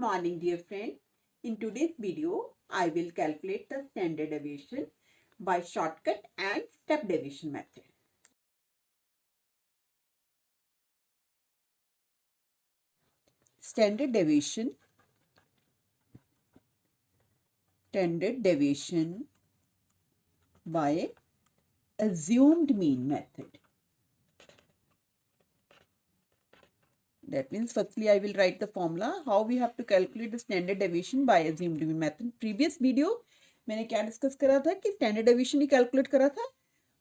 morning, dear friend. In today's video, I will calculate the standard deviation by shortcut and step deviation method. Standard deviation by assumed mean method. That means firstly I will write the formula how we have to calculate the standard deviation by assumed mean method. Previous video मैंने क्या discuss करा था कि standard deviation ही calculate करा था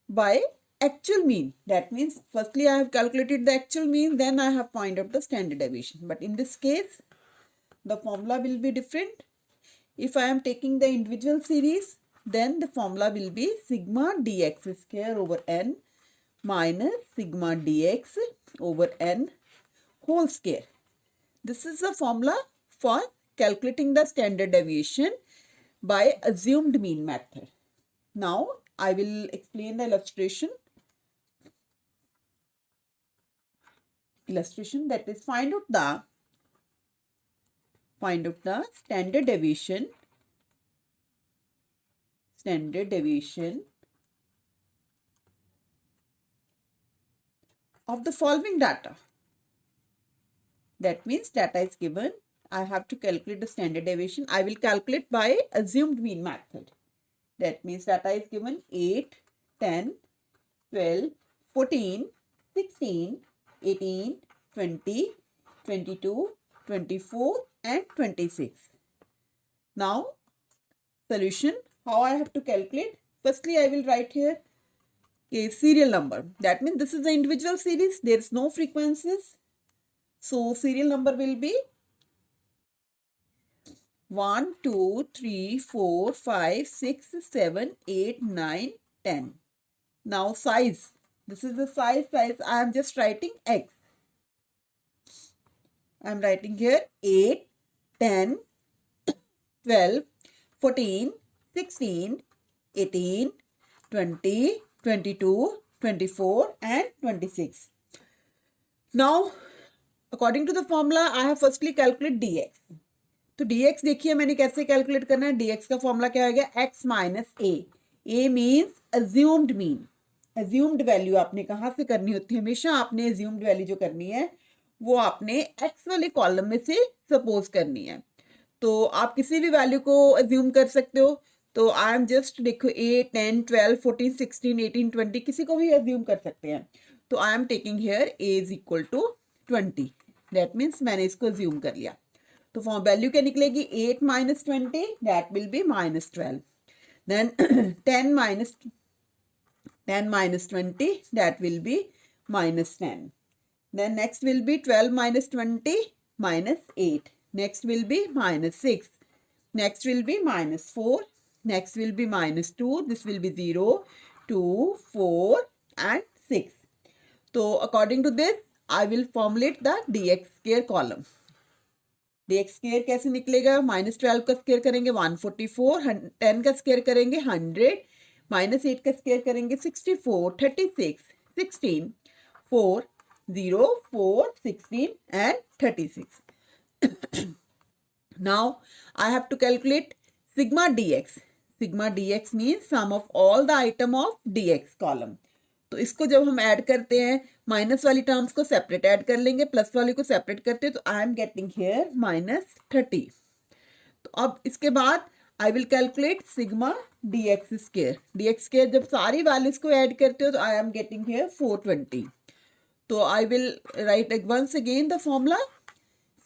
by actual mean. That means firstly I have calculated the actual mean, then I have find out the standard deviation. But in this case the formula will be different. If I am taking the individual series, then the formula will be sigma dx square over n minus sigma dx over n whole square. This is the formula for calculating the standard deviation by assumed mean method. Now I will explain the illustration. That is find out the standard deviation of the following data. That means data is given. I have to calculate the standard deviation. I will calculate by assumed mean method. That means data is given 8, 10, 12, 14, 16, 18, 20, 22, 24 and 26. Now solution, how I have to calculate. Firstly I will write here a serial number. That means this is the individual series. There is no frequencies. So serial number will be 1, 2, 3, 4, 5, 6, 7, 8, 9, 10. Now size. This is the size. I am just writing X. I am writing here 8, 10, 12, 14, 16, 18, 20, 22, 24 and 26. Now according to the formula I have firstly calculate dx. तो dx देखिए मैंने कैसे calculate करना है. dx का formula क्या हो गया x minus a means assumed mean. Assumed value आपने कहाँ से करनी होती है. हमेशा आपने अज्यूम्ड वैल्यू जो करनी है वो आपने x वाले कॉलम में से सपोज करनी है. तो आप किसी भी वैल्यू को अज्यूम कर सकते हो. तो आई एम जस्ट देखो 8, 10, 12, 14, 16, 18, 20 किसी को भी अज्यूम कर सकते हैं. तो I am taking here a is equal to 20. That means मैंने इसको अज्यूम कर लिया. तो फॉर्म वैल्यू क्या निकलेगी 8 minus 20 that will be minus 12. Then 10 minus 20 that will be minus 10. Then next will be 12 minus 20 minus 8. Next will be minus 6. Next will be minus 4. Next will be minus 2. This will be 0, 2, 4 and 6. तो according to this I will formulate the dx square column. dx square कैसे निकलेगा. Minus 12 का square करेंगे 144, 10 का square करेंगे 100, minus 8 का square करेंगे 64, 36, 16, 4, 0, 4, 16 and 36. Now I have to calculate sigma dx. Sigma dx means sum of all the item of dx column. तो इसको जब हम ऐड करते हैं माइनस वाली टर्म्स को सेपरेट ऐड कर लेंगे, प्लस वाली को सेपरेट करते हैं. तो I am getting here minus 30. तो अब इसके बाद I will calculate sigma dx square. dx square जब सारी वैल्यूज को ऐड करते हो तो आई एम गेटिंग हियर 420. तो I will write once again the formula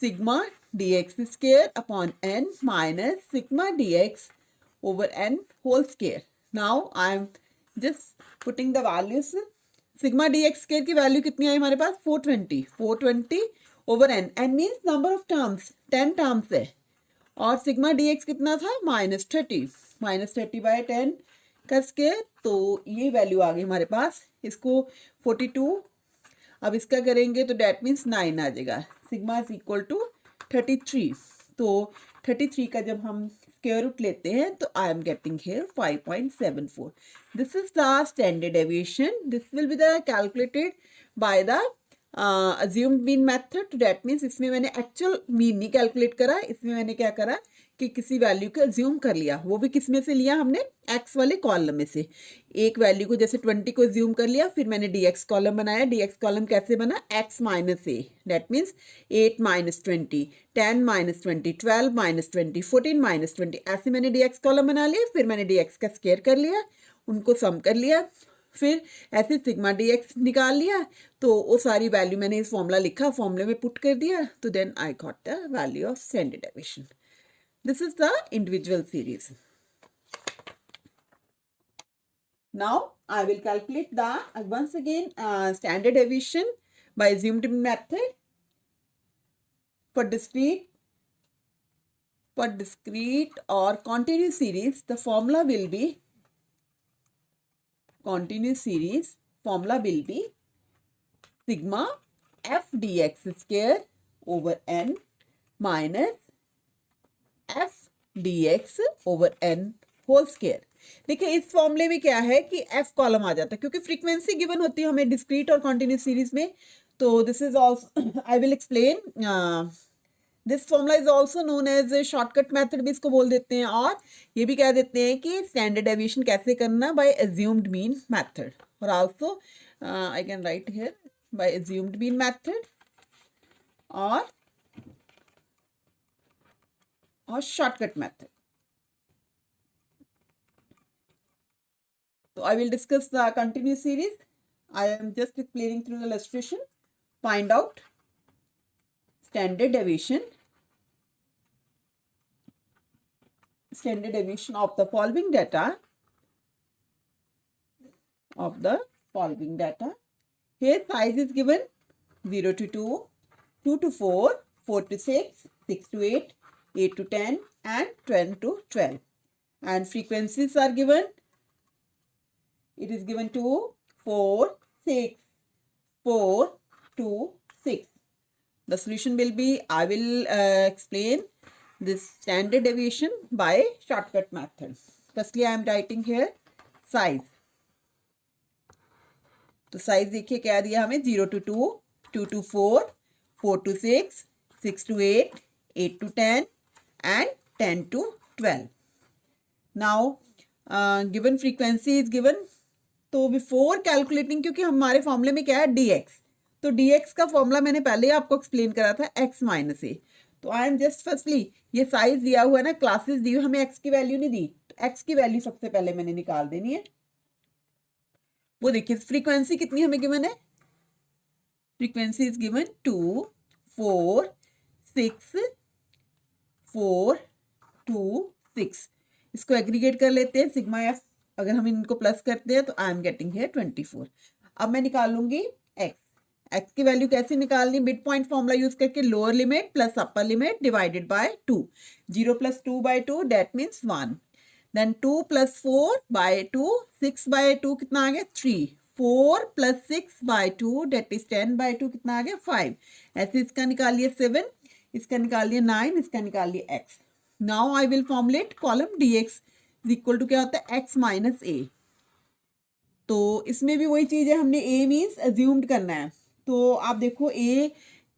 sigma dx square upon n minus sigma dx over n whole square. Now I am just putting the values. Sigma dx square की value कितनी आई हमारे पास 420 over n. n means number of terms, 10 terms है. और sigma dx कितना था -30 by 10 का square. तो ये वैल्यू आ गई हमारे पास. इसको 42 अब इसका करेंगे तो डेट मीन्स 9 आ जाएगा. Sigma is equal to 33. तो 33 का जब हम स्क्वायर रूट लेते हैं तो I am getting here 5.74. This is the standard deviation. This will be the calculated by the assumed mean method, that means इसमें मैंने एक्चुअल मीन नहीं कैलकुलेट करा, इसमें मैंने क्या करा कि किसी वैल्यू को अज्यूम कर लिया। वो भी किस में से लिया हमने, एक्स वाले कॉलम में से। एक वैल्यू को जैसे 20 को अज्यूम कर लिया, फिर मैंने डीएक्स कॉलम बनाया। डीएक्स कॉलम कैसे बना, x minus A, that means 8 minus 20, 10 minus 20, 12 minus 20, 14 minus 20, ऐसे मैंने डीएक्स कॉलम बना लिए। फिर मैंने डीएक्स का स्क्वायर कर लिया, उनको सम कर लिया, फिर ऐसे सिग्मा डीएक्स निकाल लिया। तो वो सारी वैल्यू मैंने इस फॉर्मूला लिखा, फॉर्मूले में पुट कर दिया, तो then I got the value of standard deviation. This is the individual series. Now I will calculate the once again standard deviation by assumed method for discrete or continuous series. The formula will be continuous series. Formula will be sigma f dx square over n minus f dx over n whole square. देखिए इस फॉर्मूले में क्या है कि F column आ जाता है, क्योंकि फ्रीक्वेंसी गिवन होती है हमें डिस्क्रीट और कॉन्टिन्यूस सीरीज में। तो this is also I will explain, this formula is also known as shortcut method भी इसको बोल देते हैं, और ये भी कह देते हैं कि स्टैंडर्ड डेविएशन कैसे करना, बाय अज्यूम्ड मीन मेथड, और also I can write here by assumed mean method और shortcut method. So I will discuss the continuous series. I am just explaining through the illustration. Find out standard deviation of the following data. Here size is given 0 to 2, 2 to 4, 4 to 6, 6 to 8, 8 to 10, and 10 to 12. And frequencies are given. It is given 2, 4, 6, 4, 2, 6. The solution will be, I will explain this standard deviation by shortcut method. Firstly, I am writing here size. तो size देखिए क्या दिया हमें, 0 to 2, 2 to 4, 4 to 6, 6 to 8, 8 to 10, and 10 to 12. Now, given frequency is given. तो before calculating, क्योंकि हमारे फॉर्मूले में क्या है dx, तो dx का फॉर्मूला मैंने पहले ही आपको एक्सप्लेन करा था x माइनस ए। तो आई एम जस्ट फर्स्टली, ये साइज दिया हुआ है ना, क्लासेस दी हुई, हमें x की वैल्यू नहीं दी, तो x की वैल्यू सबसे पहले मैंने निकाल देनी है। वो देखिए फ्रीक्वेंसी कितनी हमें गिवन है, फ्रीक्वेंसी इज गिवन 2, 4, 6, 4, 2, 6। इसको एग्रीगेट कर लेते हैं, सिग्मा एफ अगर हम इनको प्लस करते हैं तो आई एम गेटिंग है 24। अब मैं निकालूंगी एक्स की वैल्यू कैसे निकालनी, मिड पॉइंट फॉर्मूला यूज करके, lower limit plus upper limit divided by 2, 0 plus 2 by 2 that means 1, then 2 plus 4 by 2, 6 by 2 कितना आ गया 3, 4 plus 6 by 2 that is 10 by 2 कितना आ गया 5, ऐसे इसका निकालिए 7, इसका निकालिए 9, इसका निकालिए X. Now I will formulate column dx equal to क्या होता है, एक्स माइनस ए। तो इसमें भी वही चीज है, हमने ए मीन्स अज्यूम्ड करना है। तो आप देखो ए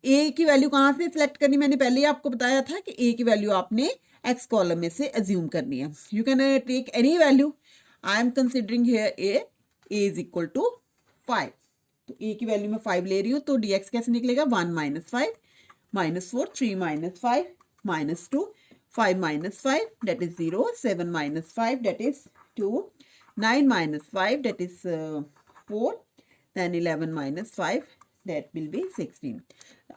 की वैल्यू कहाँ से सिलेक्ट करनी, मैंने पहले ही आपको बताया था कि ए की वैल्यू आपने एक्स कॉलम में से अज्यूम करनी है। You can take any value, I am considering here A is equal to 5। तो ए की वैल्यू मैं 5 ले रही हूँ, तो डी एक्स कैसे निकलेगा, 1 minus 5 minus 4, 3 minus 5 minus 2, 5 minus 5 that is 0, 7 minus 5 that is 2, 9 minus 5 that is 4, then 11 minus 5 that will be 16।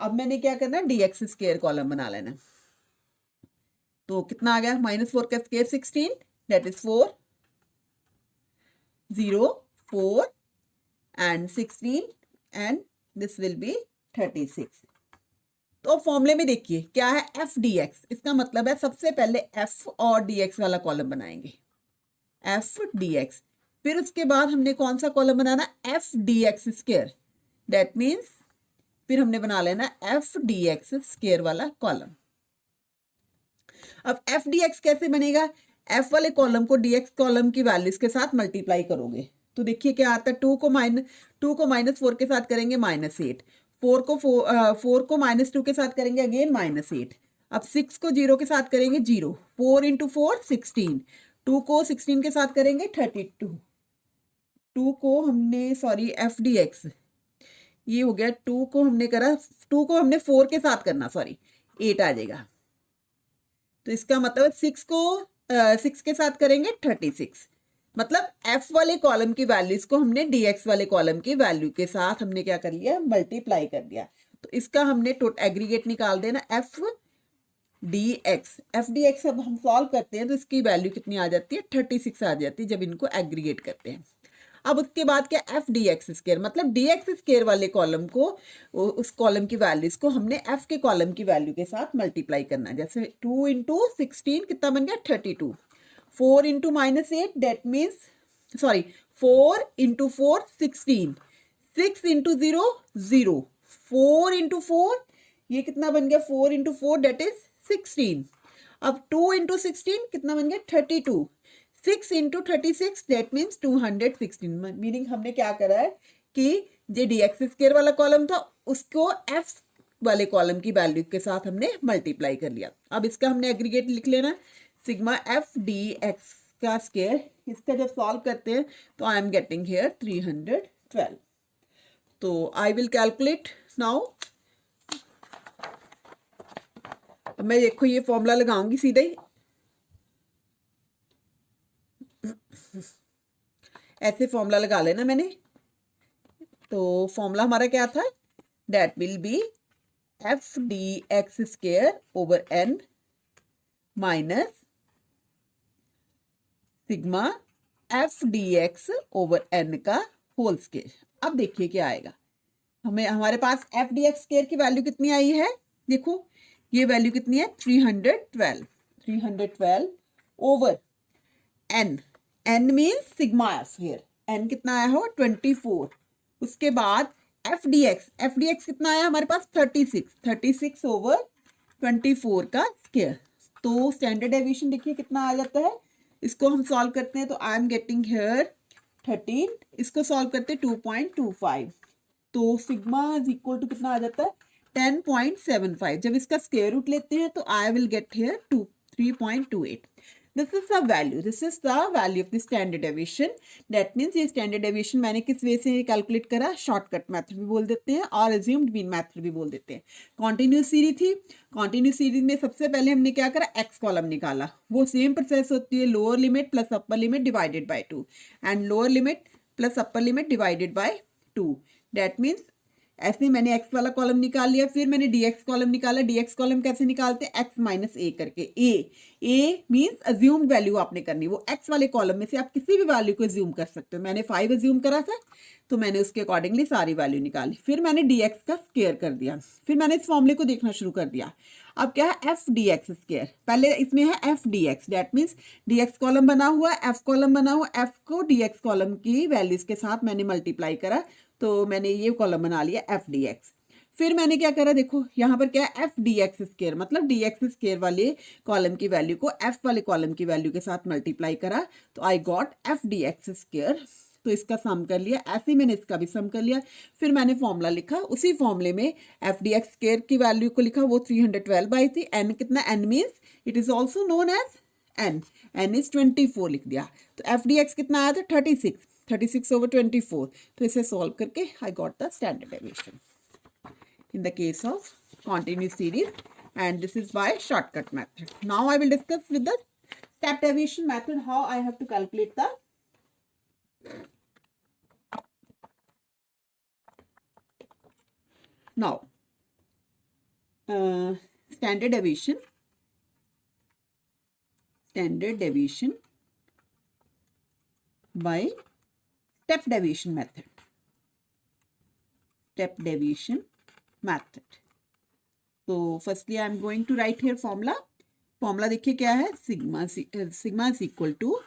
अब मैंने क्या करना है, dx स्क्वायर कॉलम बना लेना। तो कितना आ गया, -4 का square 16 that is 4, 0, 4 and 16 and this will be 36। तो फॉर्मूले में देखिए क्या है, एफ डी एक्स, इसका मतलब है सबसे पहले एफ और डी एक्स वाला कॉलम बनाएंगे, एफ डी एक्स। फिर उसके बाद हमने कौन सा column banana, F D x square, that means फिर हमने बना लेना एफ डी एक्स स्क्वायर वाला कॉलम। अब एफ डी एक्स कैसे बनेगा, एफ वाले कॉलम को डी एक्स कॉलम की वैल्यूज के साथ मल्टीप्लाई करोगे। तो देखिए क्या आता है, 2 को -4 के साथ करेंगे -8, फोर को -2 के साथ करेंगे अगेन -8। अब 6 को 0 के साथ करेंगे 0। 4 इंटू 4 16। 2 को 16 के साथ करेंगे 32। 2 को हमने सॉरी FDX ये हो गया। 2 को हमने करा, 2 को हमने 4 के साथ करना, सॉरी 8 आ जाएगा। तो इसका मतलब 6 को 6 के साथ करेंगे 36। मतलब F वाले कॉलम की वैल्यूज को हमने DX वाले कॉलम की वैल्यू के साथ हमने क्या कर लिया, मल्टीप्लाई कर दिया। तो इसका हमने टोटल एग्रीगेट निकाल देना FDX। FDX अब हम सॉल्व करते हैं तो इसकी वैल्यू कितनी आ जाती है, 36 आ जाती है जब इनको एग्रीगेट करते हैं। अब उसके बाद क्या, FDX स्क्वायर, मतलब DX स्क्वायर वाले कॉलम को, उस कॉलम की वैल्यूज को हमने F के कॉलम की वैल्यू के साथ मल्टीप्लाई करना है। जैसे 2 इंटू 16 कितना बन गया, 32। 4 into -8 that means sorry 4 into 4 16। 6 into 0 0। 4 into 4 ये कितना बन गया, 4 इंटू 4 डेट इज 16। अब 2 इंटू 16 कितना बन गया, 32। 6 इंटू 36 डेट मीन्स 216। मीनिंग हमने क्या करा है कि जो DX स्क्वायर वाला कॉलम था उसको F वाले कॉलम की वैल्यू के साथ हमने मल्टीप्लाई कर लिया। अब इसका हमने एग्रीगेट लिख लेना, सिग्मा FDX का स्क्वायर। इसका जब सॉल्व करते हैं तो आई एम गेटिंग हियर 312। तो आई विल कैलकुलेट नाउ। अब मैं देखो ये फॉर्मूला लगाऊंगी सीधे ही, ऐसे फॉर्मूला लगा लेना मैंने। तो फॉर्मूला हमारा क्या था, that will B FDX square over N minus sigma FDX over N का होल स्क्वायर। अब देखिए क्या आएगा, हमें हमारे पास FDX स्क्वायर की वैल्यू कितनी आई है, देखो ये वैल्यू कितनी है, 312। 312 over N। N means sigma F, here N कितना आया हो, 24। उसके बाद FDX कितना आया हमारे पास, 36। 36 ओवर 24 का स्क्वायर। तो स्टैंडर्ड डेविएशन देखिए कितना आ जाता है। इसको हम सॉल्व करते हैं तो आई एम गेटिंग हियर 13। इसको सॉल्व करते हैं 2.25। तो सिग्मा इज इक्वल टू कितना आ जाता है, 10.75। जब इसका स्क्वायर रूट लेते हैं तो I will get here 3.28। This is the value. This is the value of the standard deviation. That means ये standard deviation मैंने किस वे से कैलकुलेट करा, शॉर्टकट मेथड भी बोल देते हैं और assumed mean मेथड भी बोल देते हैं। कॉन्टिन्यूस सीरीज थी, कॉन्टिन्यूस सीरीज में सबसे पहले हमने क्या करा, एक्स कॉलम निकाला। वो सेम प्रोसेस होती है, lower limit plus upper limit divided by 2 and lower limit plus upper limit divided by 2। That means ऐसे मैंने एक्स वाला कॉलम निकाल लिया, फिर मैंने DX कॉलम निकाला। DX कॉलम कैसे निकालते हैं, x माइनस ए करके। ए मीन्स अज्यूम्ड वैल्यू आपने करनी, वो x वाले कॉलम में से आप किसी भी वैल्यू को अज्यूम कर सकते हो। मैंने 5 अज्यूम करा था तो मैंने उसके अकॉर्डिंगली सारी वैल्यू निकाली। फिर मैंने DX का स्क्वायर कर दिया, फिर मैंने इस फॉर्मूले को देखना शुरू कर दिया। अब क्या है, FDX स्क्वायर। पहले इसमें है FDX, that means DX column बना हुआ है, F कॉलम बना हुआ, F को DX कॉलम की वैल्यूज के साथ मैंने मल्टीप्लाई करा तो मैंने ये कॉलम बना लिया FDX। फिर मैंने क्या करा, देखो यहाँ पर क्या है, FDX स्क्वायर, मतलब DX स्क्वायर वाले कॉलम की वैल्यू को F वाले कॉलम की वैल्यू के साथ मल्टीप्लाई करा तो आई गॉट FDX स्क्वायर। तो इसका सम कर लिया, ऐसे ही मैंने इसका भी सम कर लिया। फिर मैंने फॉर्मूला लिखा, उसी फॉर्मूले में FDX स्क्वायर की वैल्यू को लिखा, वो 312 आई थी। N कितना, N means it is also known as N is 24 लिख दिया। तो FDX कितना आया था, 36 over 24। तो इसे सॉल्व करके आई got the standard deviation in the case of continuous series, and this is by shortcut method. Now I will discuss with the step deviation method how I have to calculate the now standard deviation by step deviation method. Step deviation method. तो firstly I am going to write here formula देखिए क्या है, sigma is equal to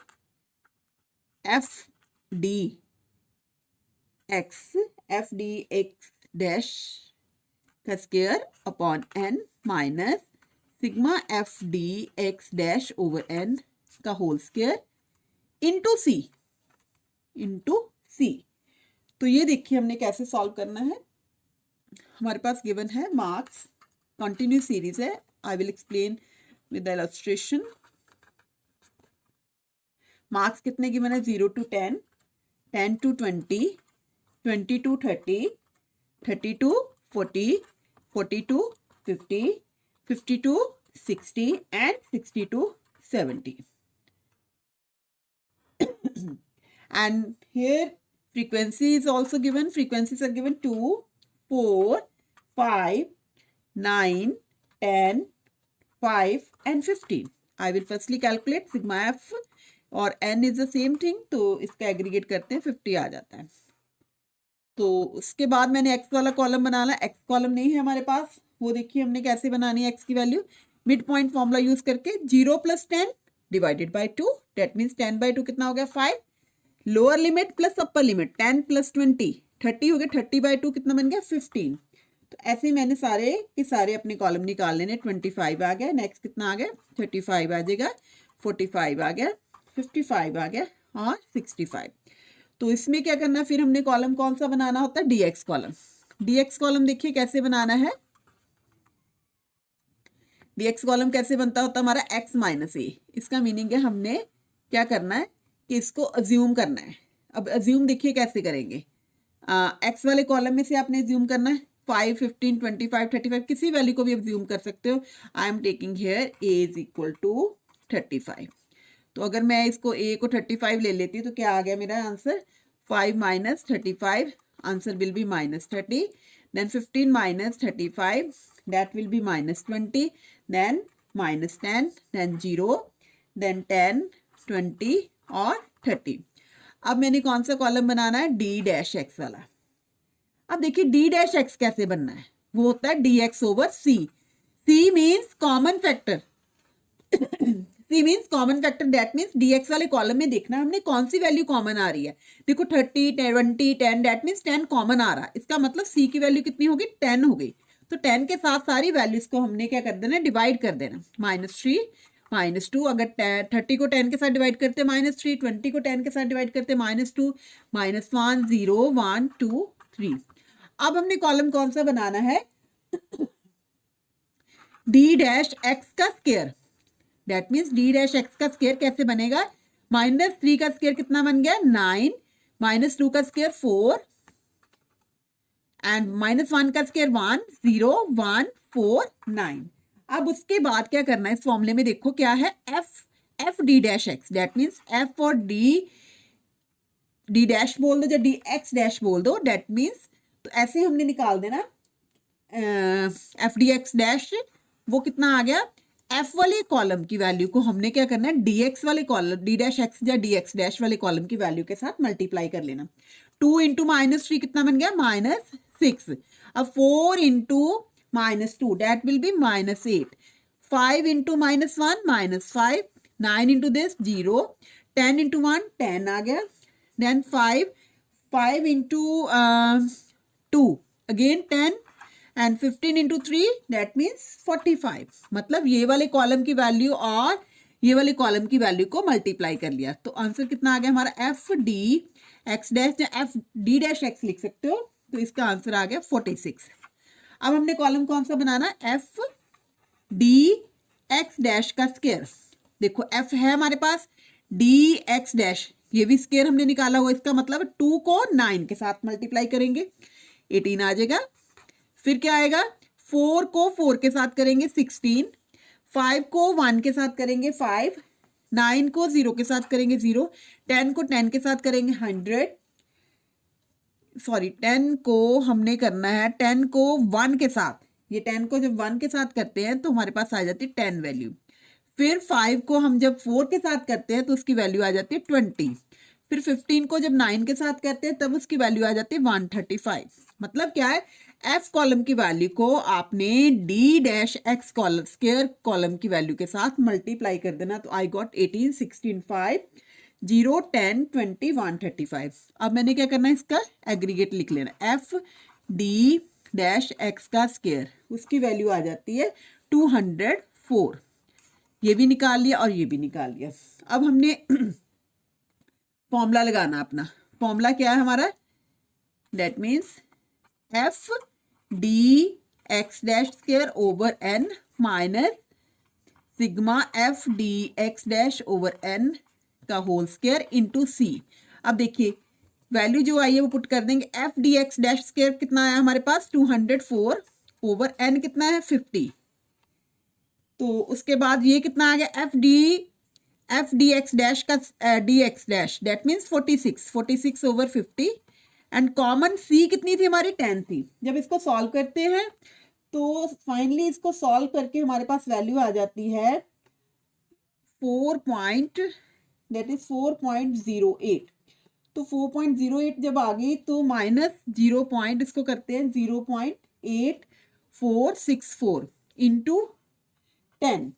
FDX dash का square upon N minus sigma FDX dash over N का whole square into C। तो ये देखिए हमने कैसे सॉल्व करना है। हमारे पास गिवन है मार्क्स, कंटिन्यूस सीरीज है. आई will explain with the illustration. Marks कितने गिवन है? 0 to 10, 10 to 20, 20 to 30, 30 to 40, 40 to 50, 50 to 60 and 60 to 70. And here frequency is also given. Frequencies are given 2, 4, 5, 9, 10, 5 and 15. I will firstly calculate sigma f और n is the same thing, तो इसका aggregate करते हैं 50 आ जाता है. तो उसके बाद मैंने x वाला कॉलम बनाना. x कॉलम नहीं है हमारे पास, वो देखिए हमने कैसे बनानी है x की value. Mid point formula use करके 0 + 10 डिवाइडेड बाय 2, दैट मीन्स 10/2 कितना हो गया? 5. Lower limit plus upper limit 10 + 20 30 हो गया. 30/2 कितना बन गया? 15. तो ऐसे ही मैंने सारे के सारे अपने कॉलम निकाल लेने. 25 आ गया, नेक्स्ट कितना आ गया? 35 आ जाएगा, 45 आ गया, 55 आ गया और 65. तो इसमें क्या करना है फिर हमने? कॉलम कौन सा बनाना होता है? dx column. dx कॉलम देखिए कैसे बनाना है. dx कॉलम कैसे बनता होता है हमारा? x - a. इसका मीनिंग है हमने क्या करना है कि इसको अज्यूम करना है. अब अज्यूम देखिए कैसे करेंगे. x वाले कॉलम में से आपने अज्यूम करना है 5, 15, 25, 35, किसी वैल्यू को भी अज्यूम कर सकते हो. आई एम टेकिंग हियर a = 35. तो अगर मैं इसको a को 35 ले लेती तो क्या आ गया मेरा answer? 5 - 35, answer will be -30. Then 15 - 35, that will be -20, then -10, then 0, then 10, 20 और 30. अब मैंने कौन सा कॉलम बनाना है? d-x वाला. अब देखिए d-x कैसे बनना है. वो होता है dx/c. c means common factor. c means common factor, that means dx वाले कॉलम में देखना हमने कौन सी वैल्यू कॉमन आ रही है. देखो 30, 20, 10, दैट मीन्स 10 कॉमन आ रहा है. इसका मतलब c की वैल्यू कितनी होगी? 10 हो गई. तो 10 के साथ सारी वैल्यूज को हमने क्या कर देना? डिवाइड कर देना. -3, -2. अगर 30 को 10 के साथ डिवाइड करते -3, 20 को 10 के साथ डिवाइड करते -2, -1, 0, 1, 2, 3. अब हमने कॉलम कौन सा बनाना है? d-x का स्क्वायर. दैट मीन्स d-x का स्क्वायर कैसे बनेगा? -3 का स्क्वायर कितना बन गया? 9, -2 का स्क्वायर 4 एंड -1 का स्क्वायर 1, 0, 1, 4, 9. अब उसके बाद क्या करना है? इस फॉर्मूले में देखो क्या है? f d-x. That means f और d' बोल दो या dx' बोल दो. दैट मीन्स तो ऐसे हमने निकाल देना f dx'. वो कितना आ गया? f वाले कॉलम की वैल्यू को हमने क्या करना है? dx वाले कॉलम d'(x) या dx' वाले कॉलम की वैल्यू के साथ मल्टीप्लाई कर लेना. 2 × -3 कितना बन गया? -6. अब 4 × -2 दैट विल बी -8. 5 × -1 -5. 9 × this 0. 10 × 1 10 आ गया. Then 5 × 2 again 10 and 15 × 3 that means 45. मतलब ये वाले कॉलम की वैल्यू और ये वाले कॉलम की वैल्यू को मल्टीप्लाई कर लिया. तो आंसर कितना आ गया हमारा? f d(x) या f d'(x) लिख सकते हो. तो इसका आंसर आ गया 46. अब हमने कॉलम कौन सा बनाना? f dx' का स्क्वायर. देखो f है हमारे पास, dx', ये भी स्क्वायर हमने निकाला हुआ. इसका मतलब 2 को 9 के साथ मल्टीप्लाई करेंगे 18 आ जाएगा. फिर क्या आएगा? 4 को 4 के साथ करेंगे 16, 5 को 1 के साथ करेंगे 5, 9 को 0 के साथ करेंगे 0, 10 को 10 के साथ करेंगे 100. सॉरी 10 को हमने करना है 10 को 1 के साथ. ये 10 को जब 1 के साथ करते हैं तो हमारे पास आ जाती है 10 वैल्यू. फिर 5 को हम जब 4 के साथ करते हैं तो उसकी वैल्यू आ जाती है 20. फिर 15 को जब 9 के साथ करते हैं तब उसकी वैल्यू आ जाती है 135. मतलब क्या है? f कॉलम की वैल्यू को आपने d'(x) कॉलम स्क्वायर कॉलम की वैल्यू के साथ मल्टीप्लाई कर देना. तो आई गॉट 18, 16, 5, 0, 10, 20, 135. अब मैंने क्या करना है? इसका एग्रीगेट लिख लेना. f d'(x) का स्क्वायर, उसकी वैल्यू आ जाती है 204. ये भी निकाल लिया और ये भी निकाल लिया. अब हमने फॉर्मूला लगाना अपना. फॉर्मूला क्या है हमारा? That means f D X dash square over N minus sigma F D X dash over N का होल स्क्वायर इंटू सी। अब देखिए वैल्यू जो आई है वो पुट कर देंगे। F D X dash square कितना आया हमारे पास 204 ओवर एन कितना है 50। तो उसके बाद ये कितना आ गया एफ डी एक्स डैश का D X dash that means 46 over 50 and common C कितनी थी हमारी 10 थी। जब इसको सॉल्व करते हैं तो फाइनली इसको सॉल्व करके हमारे पास वैल्यू आ जाती है 4.08। तो 4.08 जब आ गई तो माइनस 0 पॉइंट इसको करते हैं 0.8464 इंटू 10।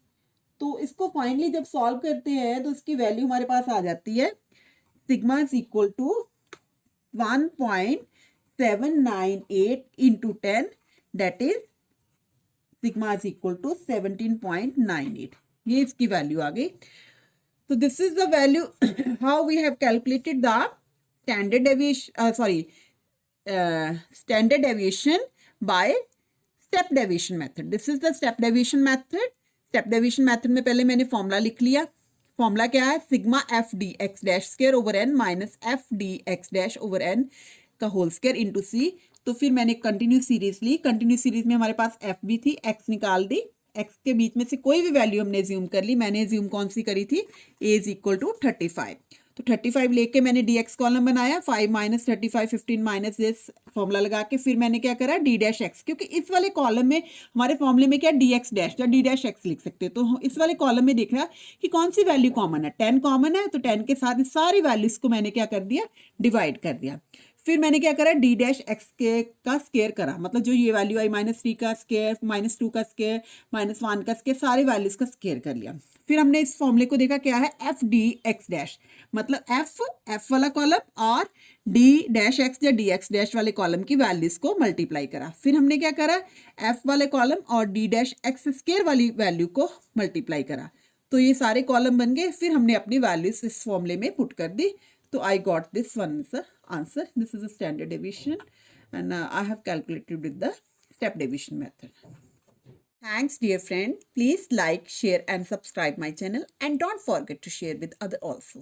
तो इसको फाइनली जब सॉल्व करते हैं तो इसकी वैल्यू हमारे पास आ जाती है sigma is equal to 1.798 into 10 that is sigma is equal to 17.98। ये इसकी वैल्यू आ गई। तो this is the value how we have calculated the standard deviation by step deviation method. This is the step deviation method. Step deviation method में पहले मैंने formula लिख लिया। फॉर्मूला क्या है sigma F D X dash square over N minus F D X dash over N का whole square into सी। तो फिर मैंने कंटिन्यू सीरीज ली। कंटिन्यू सीरीज में हमारे पास एफ भी थी, एक्स निकाल दी। एक्स के बीच में से कोई भी वैल्यू हमने ज्यूम कर ली। मैंने ज्यूम कौन सी करी थी ए इज इक्वल टू 35। तो 35 लेके मैंने डी एक्स कॉलम बनाया 5 माइनस 35 15 माइनस दिस फॉर्मूला लगा के फिर मैंने क्या करा डी डैश एक्स, क्योंकि इस वाले कॉलम में हमारे फॉर्मूले में क्या डी एक्स डैश या डी डैश एक्स लिख सकते हैं। तो इस वाले कॉलम में देख रहा कि कौन सी वैल्यू कॉमन है 10 कॉमन है। तो 10 के साथ इस सारी वैल्यूज को मैंने क्या कर दिया डिवाइड कर दिया। फिर मैंने क्या करा डी डैश एक्स के का स्केयर करा, मतलब जो ये वैल्यू आई -3 का स्केयर -2 का स्केयर -1 का स्केयर सारे वैल्यूज का स्केयर कर लिया। फिर हमने इस फॉर्मूले को देखा क्या है एफ डी एक्स डैश, मतलब एफ वाला कॉलम और डी डैश एक्स या डी एक्स डैश वाले कॉलम की वैल्यूज को मल्टीप्लाई करा। फिर हमने क्या करा एफ वाले कॉलम और डी डैश एक्स स्केयर वाली वैल्यू को मल्टीप्लाई करा। तो ये सारे कॉलम बन गए। फिर हमने अपनी वैल्यूज इस फॉर्मूले में पुट कर दी। So I got this one is the answer. This is a standard deviation and I have calculated with the step deviation method. Thanks dear friend. Please like, share and subscribe my channel and don't forget to share with other also.